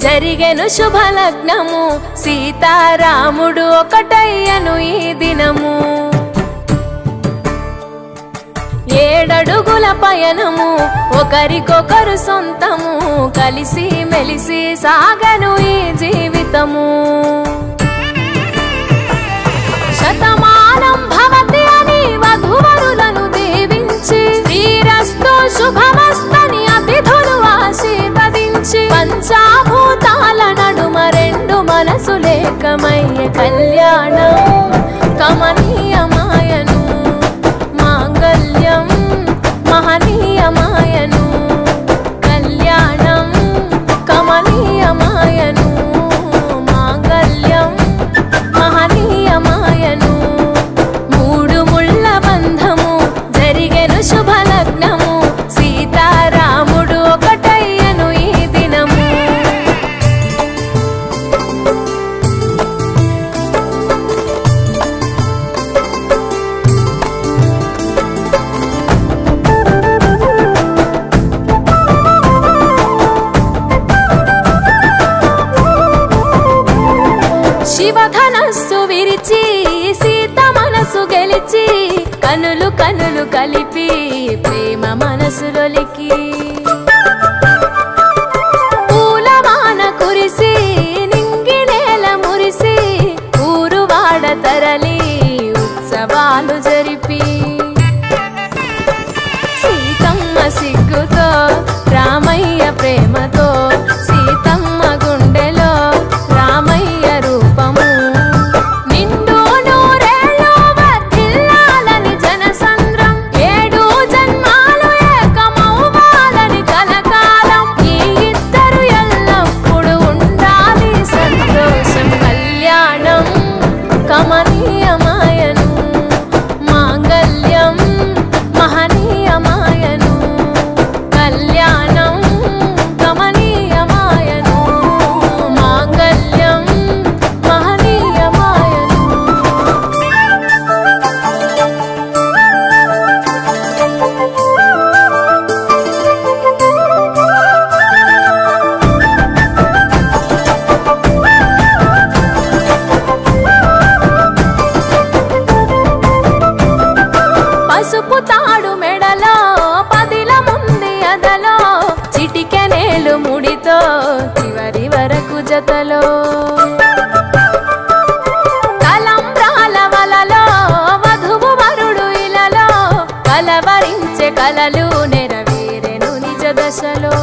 జరిగెను శుభలగ్నము సీతారాముడు ఒకటయ్యను ఈ దినము 7 అడుగుల పయనము ఒకరికొకరు సొంతము కలిసి మెలిసి సాగను ఈ జీవితము శతమానం భవతి అని వధువరులను దీవించి శ్రీరస్తు శుభమస్తని అతిథులు ఆశీర్వదించి పంచాభూతాల నడుమ 2 మనసులేకమయ్యే కళ్యాణం కమనీయమాయను మాంగళ్యం మహనీయమాయను కళ్యాణం కమనీయమాయను మాంగళ్యం మహనీయమాయను 3 ముళ్ళ బంధము జరిగెను శుభలగ్నము సీతారాముడు ఒకటయ్యను ఈ దినము శివధనస్సు విరిచి సీత మనసు గెలిచి కనులు కనులు కలిపి ప్రేమ మనసులొలికి పూలవాన కురిసి నింగి నేల మురిసి ఊరువాడ తరలి ఉత్సవాలు జరిపి సీతమ్మ సిగ్గుతో రామయ్య ప్రేమతో సీతమ్మ గుండెలో రామయ్య రూపము నిండు నూరేళ్ళు వర్ధిల్లాలని జనసంద్రం 7 జన్మాలు ఏకమవ్వాలని కలకాలం ఈ ఇద్దరు ఎల్లప్పుడూ ఉండాలి సంతోషం కళ్యాణం కమనీయమాయను మాంగళ్యం మహనీయమాయను కళ్యాణం కమనీయమాయను మాంగళ్యం మహనీయమాయను పసుపు తాడు మెడలో పదిల ముంది అదలో చిటికెనేలు ముడితో చివరి వరకు జతలో తలంబ్రాల వలలో వధువు వరుడు ఇలలో కలవరించే కలలు నెరవేరెను నిజ దశలో